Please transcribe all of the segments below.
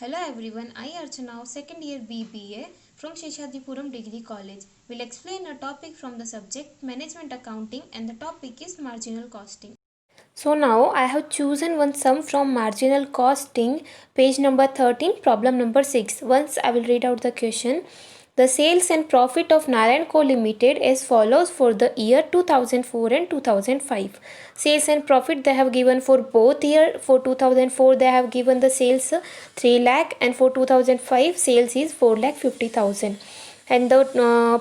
Hello everyone, I Archana, second year BBA from Sheshadipuram Degree College. Will explain a topic from the subject Management Accounting, and the topic is marginal costing. So now I have chosen one sum from marginal costing, page number 13, problem number 6. Once I will read out the question. The sales and profit of Narayan Co Limited as follows for the year 2004 and 2005. Sales and profit they have given for both year. For 2004 they have given the sales 3 lakh, and for 2005 sales is 4 lakh 50,000. And the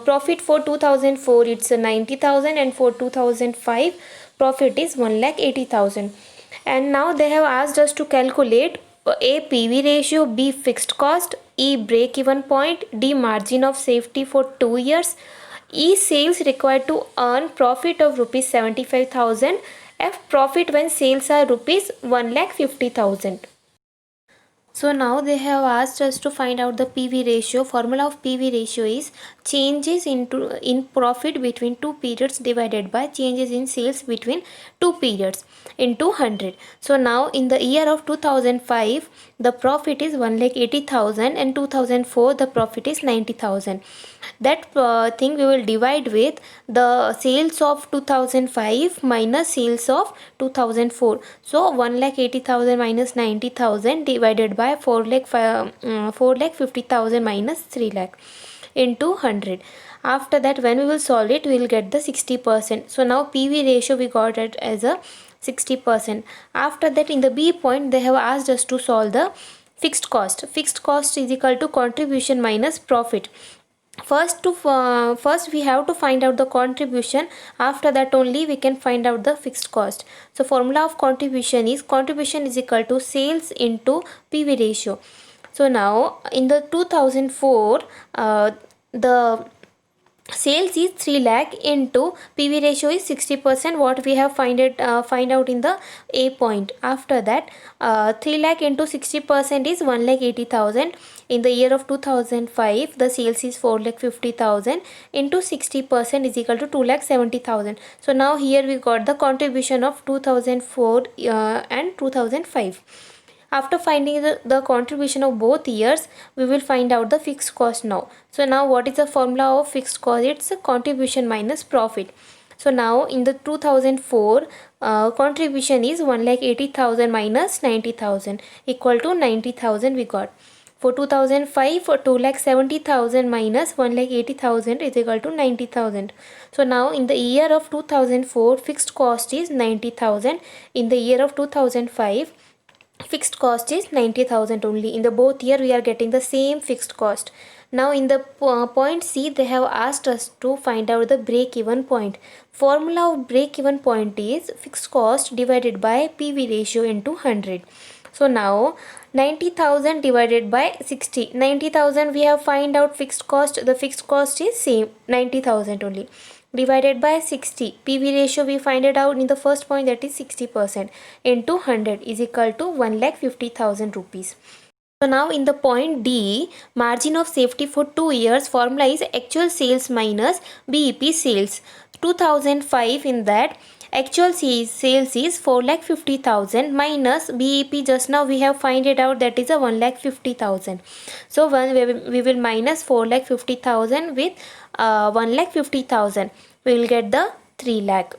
profit for 2004 it's 90,000, and for 2005 profit is 1 lakh 80,000. And now they have asked us to calculate A PV ratio, B fixed cost, E break even point, D margin of safety for 2 years, E sales required to earn profit of rupees 75,000, F profit when sales are rupees 1 lakh 50,000. So now they have asked us to find out the PV ratio. Formula of PV ratio is changes in profit between two periods divided by changes in sales between two periods into 100. So now in the year of 2005 the profit is 1,80,000, and 2004 the profit is 90,000. That thing we will divide with the sales of 2005 minus sales of 2004. So 1,80,000 minus 90,000 divided by 4,50,000 minus 3 lakh into 100. After that, when we will solve it, we will get the 60%. So now PV ratio we got it as a 60%. After that, in the B point they have asked us to solve the fixed cost. Fixed cost is equal to contribution minus profit. First we have to find out the contribution. After that only we can find out the fixed cost. So formula of contribution is equal to sales into PV ratio. So now in the 2004 the sales is 3 lakh into PV ratio is 60%, what we have find out in the A point. After that 3 lakh into 60% is 1 lakh 80,000. In the year of 2005 the sales is 4 lakh 50,000 into 60% is equal to 2 lakh 70,000. So now here we got the contribution of 2004 and 2005. After finding the contribution of both years, we will find out the fixed cost now. So now what is the formula of fixed cost? It's a contribution minus profit. So now in the 2004 contribution is 1,80,000 minus 90,000 equal to 90,000 we got. For 2005 for 2,70,000 minus 1,80,000 is equal to 90,000. So now in the year of 2004 fixed cost is 90,000. In the year of 2005 fixed cost is 90,000 only. In the both year we are getting the same fixed cost. Now in the point C they have asked us to find out the break even point. Formula of break even point is fixed cost divided by PV ratio into 100. So now 90,000 divided by 60. 90,000 we have find out fixed cost. The fixed cost is same 90,000 only, divided by 60. PV ratio we find it out in the first point, that is 60%, into 100 is equal to 1,50,000 rupees. So now in the point D, margin of safety for 2 years, formula is actual sales minus BEP sales. 2005 in that actual sales is 4,50,000 minus BEP, just now we have find it out, that is a 1,50,000. So when we will minus 4,50,000 with 1,50,000, we will get the 3 lakh.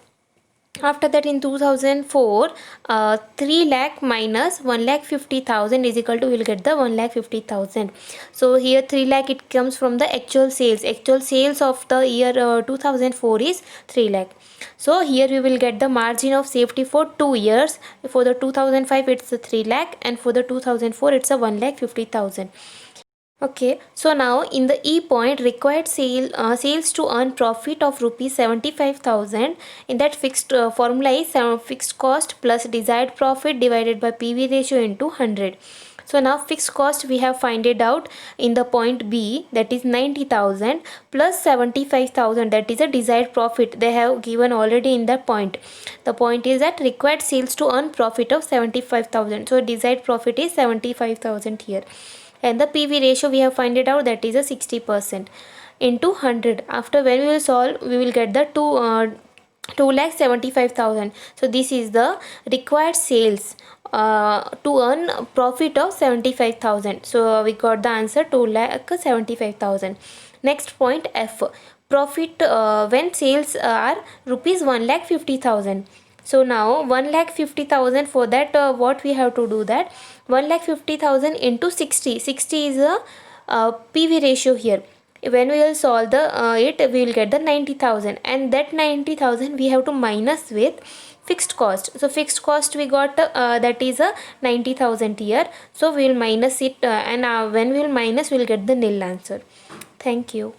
After that in 2004 3 lakh minus 1,50,000 is equal to, we will get the 1,50,000. So here 3 lakh it comes from the actual sales. Actual sales of the year 2004 is 3 lakh. So here we will get the margin of safety for 2 years. For the 2005 it's a 3 lakh, and for the 2004 it's a 1,50,000. Okay, so now in the E point, required sales to earn profit of rupees 75,000. In that fixed formula is fixed cost plus desired profit divided by PV ratio into 100. So now fixed cost we have find it out in the point B, that is 90,000 plus 75,000, that is a desired profit they have given already in that point. The point is that required sales to earn profit of 75,000. So desired profit is 75,000 here. And the PV ratio we have find it out, that is a 60% into 100. After when we will solve, we will get the 2,75,000. So this is the required sales to earn profit of 75,000. So we got the answer 2,75,000. Next point F, profit when sales are rupees 1,50,000. So now 1,50,000, for that what we have to do, that 1,50,000 into 60. 60 is a PV ratio here. When we will solve the it, we will get the 90,000, and that 90,000 we have to minus with fixed cost. So fixed cost we got that is a 90,000 here. So we will minus it, and when we will minus, we will get the nil answer. Thank you.